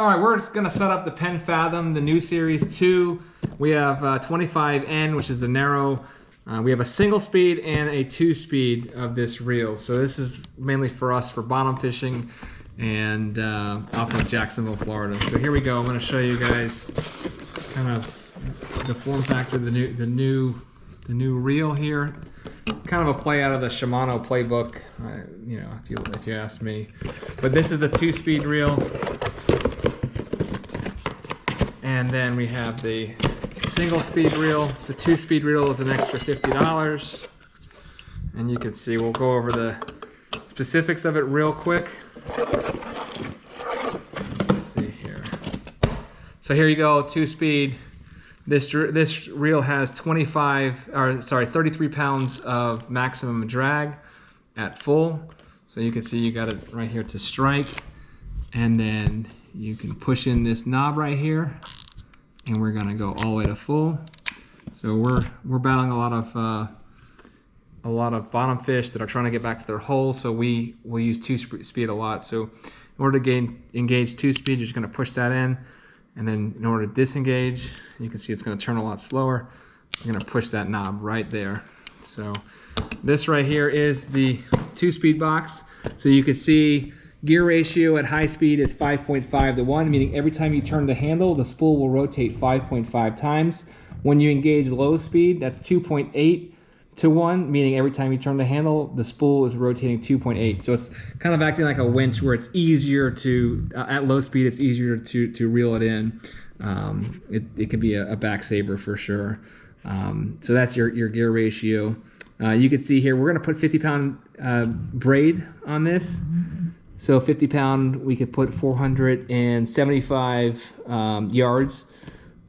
All right, we're just gonna set up the Penn Fathom, the new series 2. We have 25N, which is the narrow. We have a single speed and a 2-speed of this reel. So this is mainly for us for bottom fishing and off of Jacksonville, Florida. So here we go. I'm gonna show you guys kind of the form factor, the new reel here. Kind of a play out of the Shimano playbook, you know, if you ask me. But this is the 2-speed reel. And then we have the single speed reel. The 2-speed reel is an extra $50. And you can see, we'll go over the specifics of it real quick. Let's see here. So here you go, 2-speed. This reel has 33 pounds of maximum drag at full. So you can see you got it right here to strike. And then you can push in this knob right here, and we're gonna go all the way to full. So we're battling a lot of bottom fish that are trying to get back to their hole. So we will use 2-speed a lot. So in order to engage 2-speed, you're just gonna push that in, and then in order to disengage, you can see it's gonna turn a lot slower. You're gonna push that knob right there. So this right here is the 2-speed box. So you can see gear ratio at high speed is 5.5 to 1, meaning every time you turn the handle, the spool will rotate 5.5 times. When you engage low speed, that's 2.8 to 1, meaning every time you turn the handle, the spool is rotating 2.8. So it's kind of acting like a winch where it's easier to, at low speed, it's easier to reel it in. It can be a back saver for sure. So that's your gear ratio. You can see here, we're gonna put 50-pound braid on this. So 50-pound, we could put 475 yards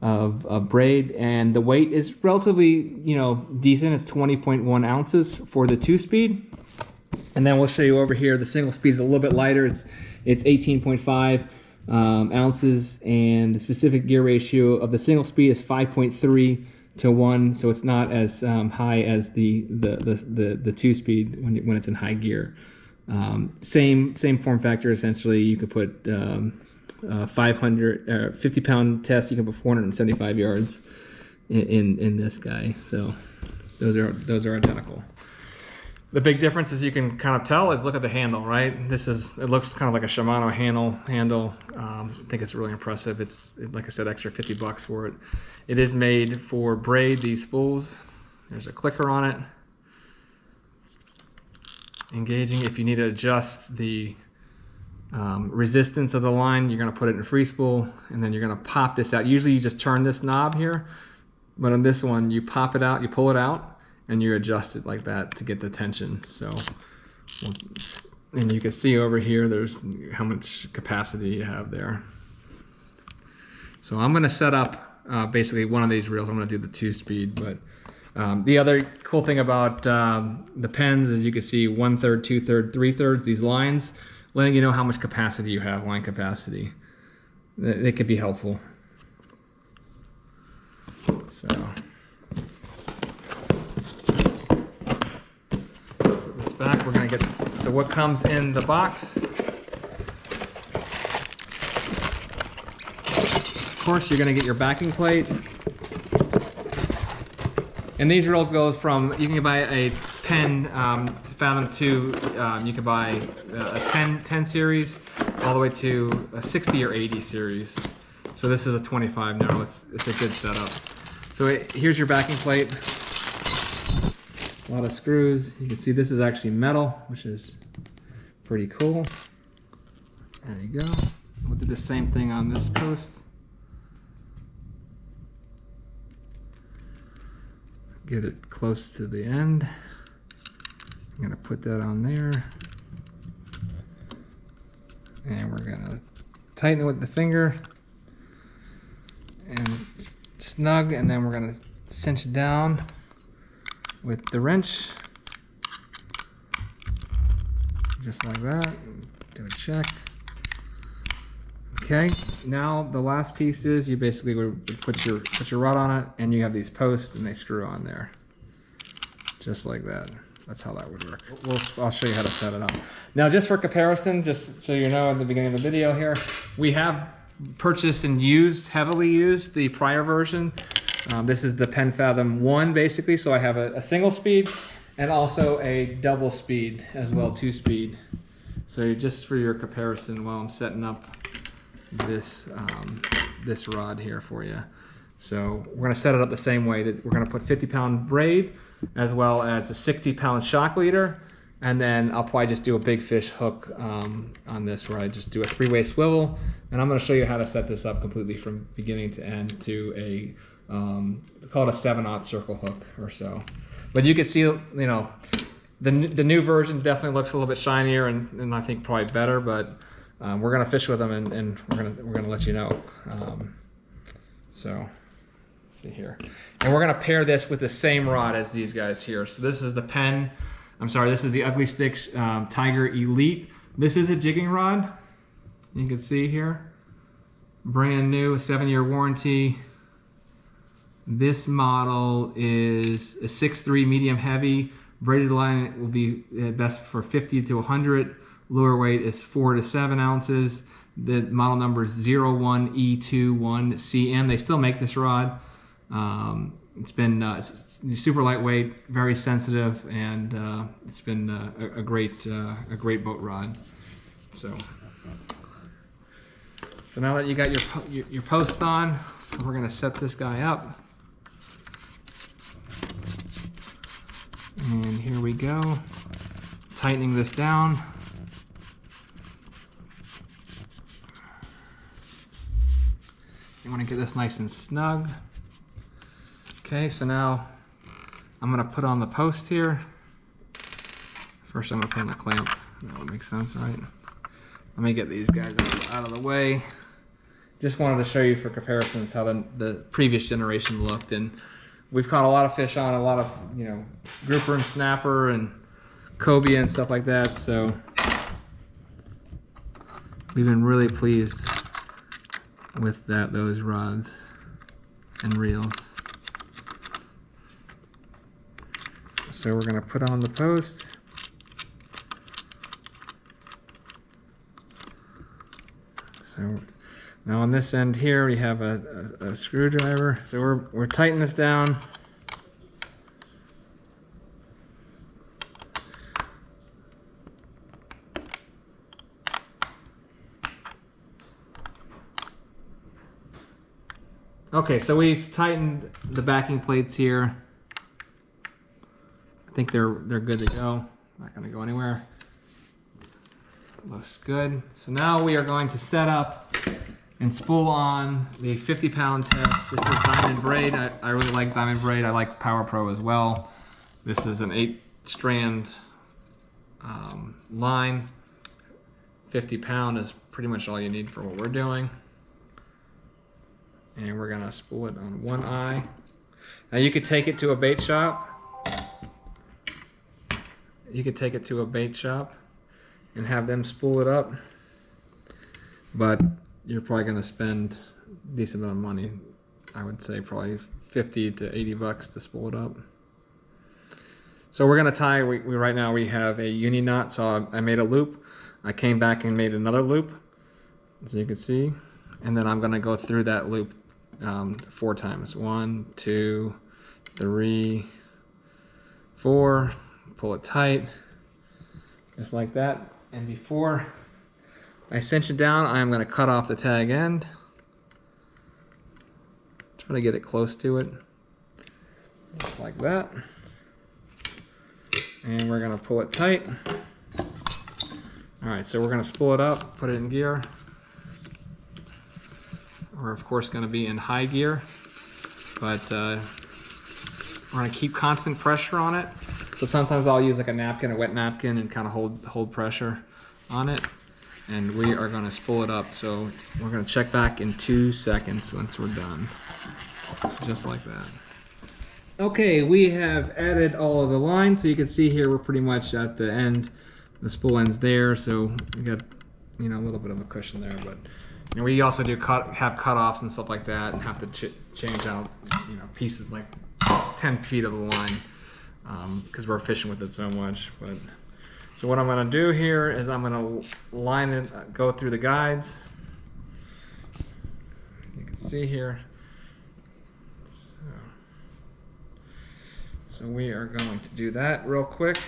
of braid, and the weight is relatively, you know, decent. It's 20.1 ounces for the 2-speed. And then we'll show you over here, the single speed is a little bit lighter. It's 18.5 ounces, and the specific gear ratio of the single speed is 5.3 to 1. So it's not as high as the 2-speed when it's in high gear. Same form factor essentially. You could put 50-pound test. You can put 475 yards in this guy. So those are identical. The big difference, as you can kind of tell, is look at the handle. Right, it looks kind of like a Shimano handle. I think it's really impressive. It's, like I said, extra $50 for it. It is made for braid, these spools. There's a clicker on it. Engaging. If you need to adjust the resistance of the line, you're going to put it in free spool, and then you're going to pop this out. Usually you just turn this knob here, but on this one you pop it out, you pull it out, and you adjust it like that to get the tension. So, and you can see over here there's how much capacity you have there. So I'm going to set up basically one of these reels. I'm going to do the 2-speed, but the other cool thing about the Penns is you can see 1/3, 2/3, 3/3, these lines, letting you know how much capacity you have, line capacity. They could be helpful. So put this back, we're gonna get, so what comes in the box? Of course, you're gonna get your backing plate. And these reels go from, you can buy a Penn Fathom II, you can buy a 10 series all the way to a 60 or 80 series. So this is a 25 now, it's a good setup. So here's your backing plate. A lot of screws. You can see this is actually metal, which is pretty cool. There you go. We'll do the same thing on this post. Get it close to the end. I'm gonna put that on there. And we're gonna tighten it with the finger and snug, and then we're gonna cinch it down with the wrench. Just like that. Do a check. Okay, now the last piece is you basically would put your rod on it, and you have these posts and they screw on there. Just like that. That's how that would work. I'll show you how to set it up. Now, just for comparison, just so you know at the beginning of the video here, we have purchased and used, heavily used, the prior version. This is the Penn Fathom I basically, so I have a single speed and also a double speed as well, 2-speed. So just for your comparison while I'm setting up this, this rod here for you. So we're gonna set it up the same way. That we're gonna put 50-pound braid as well as a 60-pound shock leader. And then I'll probably just do a big fish hook on this, where I just do a 3-way swivel. And I'm gonna show you how to set this up completely from beginning to end to a, call it a 7/0 circle hook or so. But you can see, you know, the new version definitely looks a little bit shinier and I think probably better, but we're gonna fish with them and we're gonna let you know. So let's see here. And we're gonna pair this with the same rod as these guys here. So this is the this is the Ugly Sticks Tiger Elite. This is a jigging rod. You can see here, brand new, 7-year warranty. This model is a 6'3" medium heavy. Braided line will be best for 50 to 100. Lure weight is 4 to 7 ounces. The model number is 01E21CM. They still make this rod. It's been it's super lightweight, very sensitive, and it's been a great boat rod. So now that you got your post on, we're gonna set this guy up. And here we go, tightening this down. You want to get this nice and snug. Okay, so now I'm going to put on the post here. First I'm going to put on the clamp. That would make sense, right? Let me get these guys out of the way. Just wanted to show you for comparisons how the previous generation looked. And we've caught a lot of fish on, a lot of, you know, grouper and snapper and cobia and stuff like that. So we've been really pleased with those rods and reels. So we're gonna put on the post. So now on this end here we have a screwdriver. So we're tightening this down. Okay, so we've tightened the backing plates here. I think they're good to go. Not gonna go anywhere. Looks good. So now we are going to set up and spool on the 50-pound test. This is Diamond Braid. I really like Diamond Braid. I like Power Pro as well. This is an 8-strand line. 50-pound is pretty much all you need for what we're doing. And we're gonna spool it on one eye. Now you could take it to a bait shop. You could take it to a bait shop and have them spool it up. But you're probably gonna spend a decent amount of money. I would say probably 50 to 80 bucks to spool it up. So we're gonna tie, right now we have a uni knot, so I made a loop. I came back and made another loop, as you can see. And then I'm gonna go through that loop 4 times. 1, 2, 3, 4. Pull it tight, just like that. And before I cinch it down, I'm going to cut off the tag end. Try to get it close to it, just like that. And we're going to pull it tight. All right, so we're going to spool it up, put it in gear. We're of course going to be in high gear, but we're going to keep constant pressure on it. So sometimes I'll use like a napkin, a wet napkin, and kind of hold pressure on it. And we are going to spool it up. So we're going to check back in 2 seconds once we're done. So just like that. Okay, we have added all of the lines. So you can see here we're pretty much at the end. The spool end's there, so we got, you know, a little bit of a cushion there, but. And we also do have cutoffs and stuff like that, and have to change out, you know, pieces like 10 feet of the line because we're fishing with it so much. But so what I'm going to do here is I'm going to line it, go through the guides, see here. So we are going to do that real quick.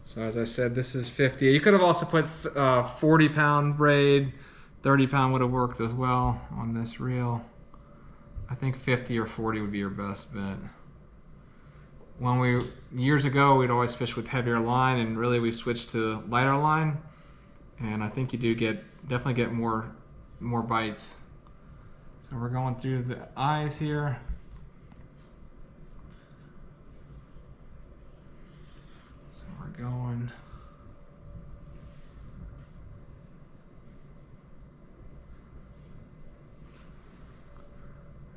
So as I said, this is 50. You could have also put 40-pound braid. 30-pound would have worked as well on this reel. I think 50 or 40 would be your best bet. Years ago, we'd always fish with heavier line, and really we switched to lighter line. And I think you do definitely get more bites. So we're going through the eyes here. So we're going.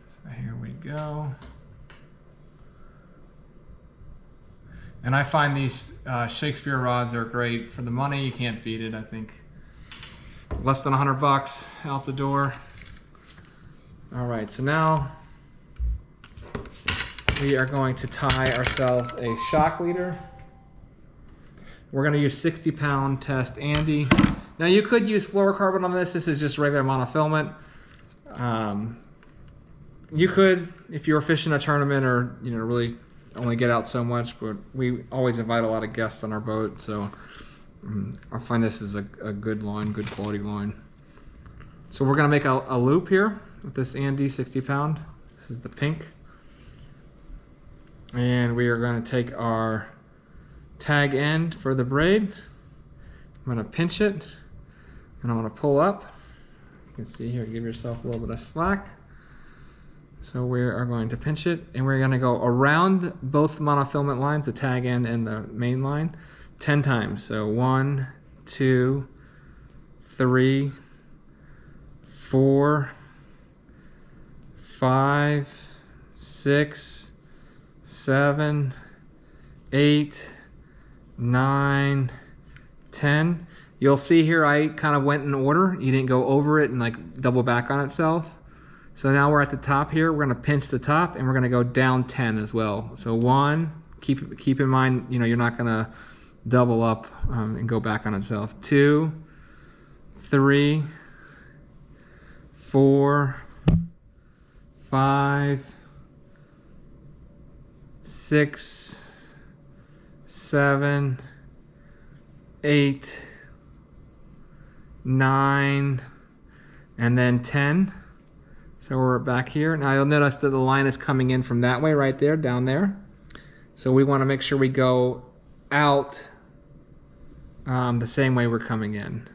So here we go. And I find these Shakespeare rods are great for the money. You can't beat it. I think less than $100 out the door. All right, so now we are going to tie ourselves a shock leader. We're going to use 60-pound test Andy. Now you could use fluorocarbon on this. This is just regular monofilament. You could, if you were fishing a tournament or really only get out so much, but we always invite a lot of guests on our boat, so I find this is a good line, good quality line. So we're going to make a loop here with this Andy 60-pound. This is the pink. And we are going to take our tag end for the braid. I'm going to pinch it, and I'm going to pull up. You can see here, give yourself a little bit of slack. So we are going to pinch it, and we're going to go around both monofilament lines, the tag end and the main line, 10 times. So 1, 2, 3, 4, 5, 6, 7, 8, 9, 10. You'll see here I kind of went in order. You didn't go over it and like double back on itself. So now we're at the top here. We're going to pinch the top, and we're going to go down 10 as well. So 1, keep in mind, you're not going to double up and go back on itself. 2, 3, 4, 5, 6, 7, 8, 9, and then 10. So we're back here. Now you'll notice that the line is coming in from that way right there, down there. So we want to make sure we go out the same way we're coming in.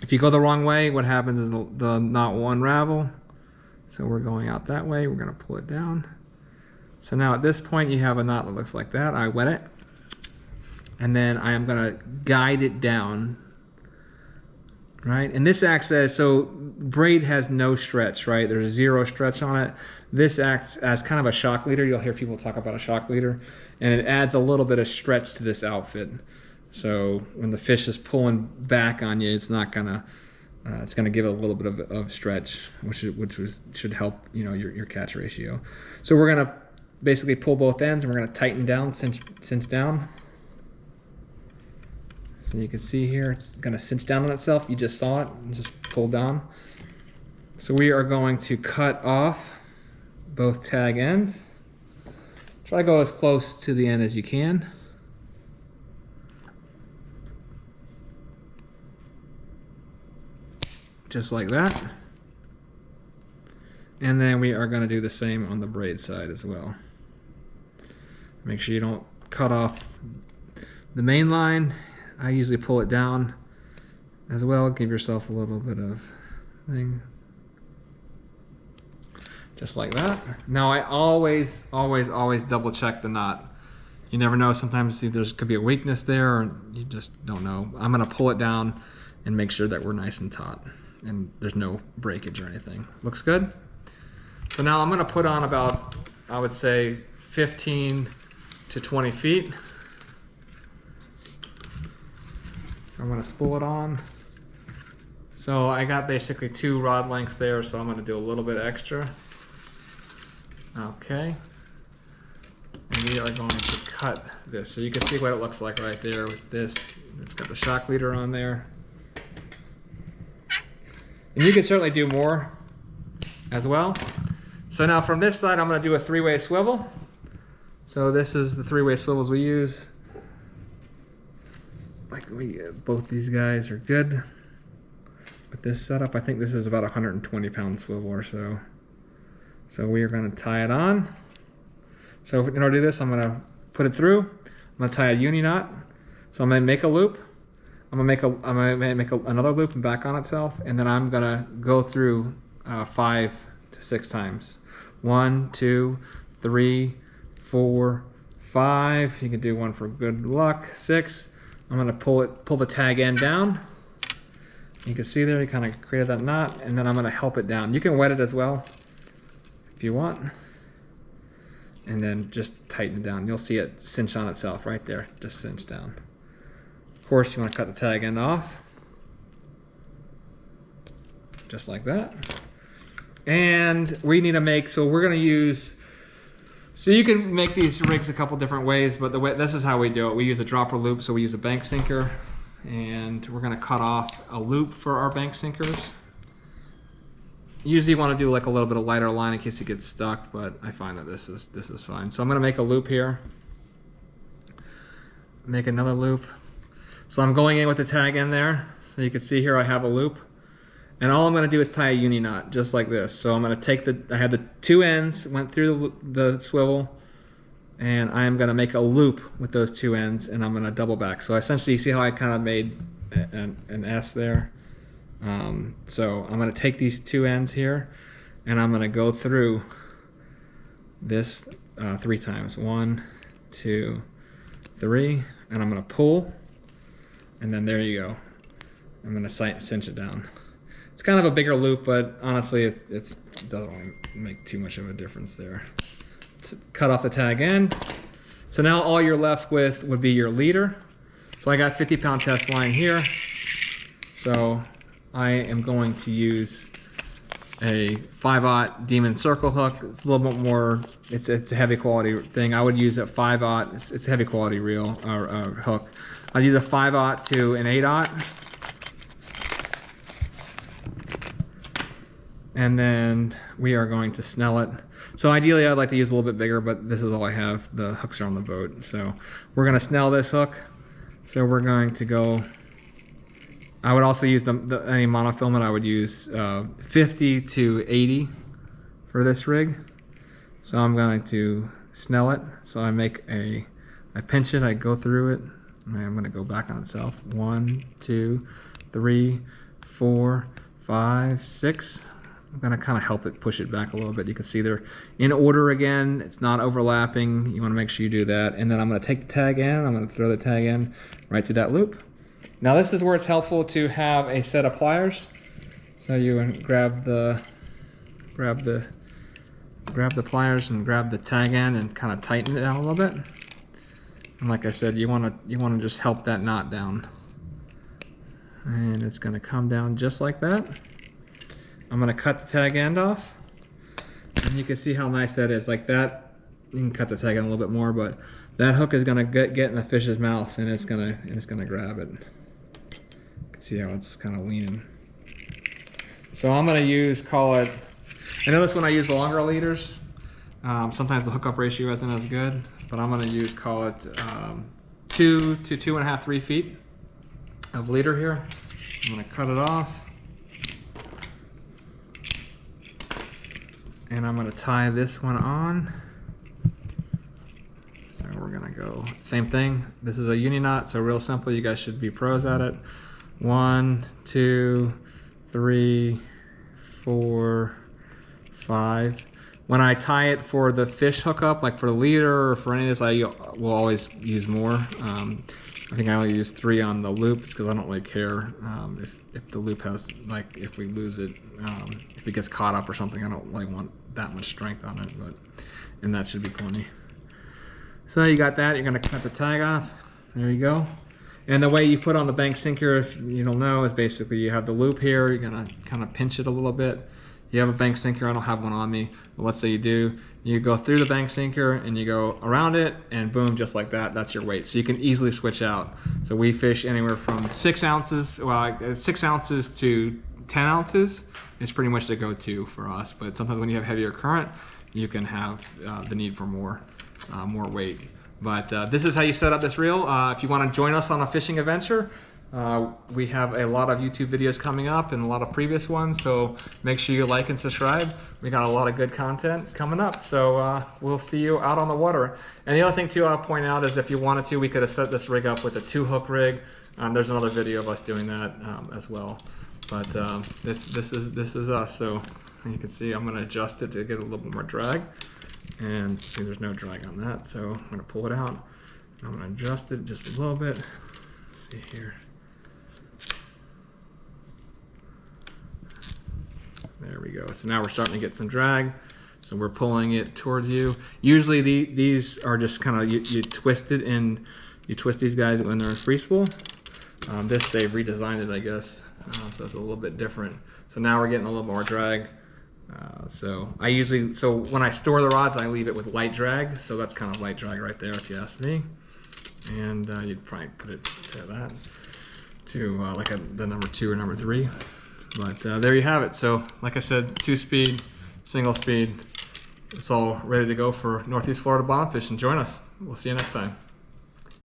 If you go the wrong way, what happens is the knot will unravel. So we're going out that way. We're going to pull it down. So now at this point you have a knot that looks like that. I wet it. And then I am going to guide it down. Right, and this acts as, so braid has no stretch, right? There's 0 stretch on it. This acts as kind of a shock leader. You'll hear people talk about a shock leader, and it adds a little bit of stretch to this outfit. So when the fish is pulling back on you, it's not gonna, it's gonna give it a little bit of stretch, which should help your catch ratio. So we're gonna basically pull both ends, and we're gonna tighten down, cinch down. So you can see here, it's going to cinch down on itself. You just saw it, and just pull down. So we are going to cut off both tag ends. Try to go as close to the end as you can. Just like that. And then we are going to do the same on the braid side as well. Make sure you don't cut off the main line. I usually pull it down as well. Give yourself a little bit of thing. Just like that. Now I always double check the knot. You never know, sometimes there could be a weakness there, or you just don't know. I'm gonna pull it down and make sure that we're nice and taut and there's no breakage or anything. Looks good? So now I'm gonna put on about, I would say 15 to 20 feet. I'm going to spool it on. So I got basically 2 rod lengths there, so I'm going to do a little bit extra. Okay. And we are going to cut this. So you can see what it looks like right there with this. It's got the shock leader on there. And you can certainly do more as well. So now from this side, I'm going to do a 3-way swivel. So this is the 3-way swivels we use. Like both these guys are good. With this setup, I think this is about a 120-pound swivel or so. So we are going to tie it on. So in order to do this, I'm going to put it through. I'm going to tie a uni knot. So I'm going to make a loop. I'm going to make another loop and back on itself, and then I'm going to go through 5 to 6 times. 1, 2, 3, 4, 5. You can do one for good luck. 6. I'm going to pull the tag end down. You can see there, you kind of created that knot, and then I'm going to help it down. You can wet it as well if you want, and then just tighten it down. You'll see it cinch on itself right there, just cinch down. Of course, you want to cut the tag end off, just like that. And we need to make, so we're going to use, so you can make these rigs a couple different ways, but this is how we do it. We use a dropper loop, so we use a bank sinker, and we're going to cut off a loop for our bank sinkers. Usually you want to do like a little bit of lighter line in case it gets stuck, but I find that this is fine. So I'm going to make a loop here, make another loop. So I'm going in with the tag in there, so you can see here I have a loop. And all I'm going to do is tie a uni knot, just like this. So I'm going to take I had the 2 ends, went through the swivel, and I am going to make a loop with those 2 ends, and I'm going to double back. So essentially, you see how I kind of made an S there? So I'm going to take these 2 ends here, and I'm going to go through this 3 times. 1, 2, 3, and I'm going to pull, and then there you go. I'm going to cinch it down. It's kind of a bigger loop, but honestly, it doesn't really make too much of a difference there. Cut off the tag end. So now all you're left with would be your leader. So I got 50-pound test line here. So I am going to use a 5/0 Demon circle hook. It's a little bit more, it's a heavy quality thing. I would use a 5/0, it's a heavy quality reel or hook. I'd use a 5/0 to an 8/0. And then we are going to snell it. So ideally I'd like to use a little bit bigger, but this is all I have. The hooks are on the boat. So we're going to snell this hook. So we're going to go, I would also use any monofilament. I would use 50 to 80 for this rig. So I'm going to snell it. So I pinch it, I go through it, and I'm going to go back on itself. 1, 2, 3, 4, 5, 6. I'm going to kind of help it push it back a little bit. You can see they're in order again. It's not overlapping. You want to make sure you do that. And then I'm going to take the tag in. I'm going to throw the tag in right through that loop. Now this is where it's helpful to have a set of pliers. So you grab the pliers and grab the tag in and kind of tighten it down a little bit. And like I said, you want to just help that knot down. And it's going to come down just like that. I'm going to cut the tag end off, and you can see how nice that is. Like that, you can cut the tag end a little bit more, but that hook is going to get in the fish's mouth, and it's going to grab it. You can see how it's kind of leaning. So I'm going to use, I notice when I use longer leaders, sometimes the hookup ratio isn't as good, but I'm going to use, 2 to 2.5, 3 feet of leader here. I'm going to cut it off. And I'm going to tie this one on. So we're going to go same thing. This is a uni knot, so real simple. You guys should be pros at it. 1, 2, 3, 4, 5. When I tie it for the fish hookup, like for the leader or for any of this, I will always use more. I think I only use 3 on the loop because I don't really care if the loop has, like, if we lose it, if it gets caught up or something. I don't really want that much strength on it, and that should be plenty. So you got that. You're going to cut the tag off. There you go. And the way you put on the bank sinker, if you don't know, is basically you have the loop here. You're going to kind of pinch it a little bit. You have a bank sinker. I don't have one on me, but let's say you do. You go through the bank sinker and you go around it, and boom, just like that. That's your weight. So you can easily switch out. So we fish anywhere from 6 ounces, well, 6 ounces to 10 ounces is pretty much the go-to for us. But sometimes when you have heavier current, you can have the need for more weight. But this is how you set up this reel. If you want to join us on a fishing adventure, we have a lot of YouTube videos coming up and a lot of previous ones, so make sure you like and subscribe. We got a lot of good content coming up, so we'll see you out on the water. And the other thing too I'll point out is if you wanted to, we could have set this rig up with a 2-hook rig. There's another video of us doing that as well. But this is us. So you can see I'm going to adjust it to get a little bit more drag. And see, there's no drag on that, so I'm going to pull it out. I'm going to adjust it just a little bit. Let's see here. There we go. So now we're starting to get some drag. So we're pulling it towards you. Usually these are just kind of, you twist it, and you twist these guys when they're in free spool. This, they've redesigned it, I guess. So it's a little bit different. So now we're getting a little more drag. So when I store the rods, I leave it with light drag. So that's kind of light drag right there, if you ask me. And you'd probably put it to that, to like the number 2 or number 3. But there you have it. So like I said, 2-speed, single speed. It's all ready to go for Northeast Florida bottom fishing. Join us. We'll see you next time.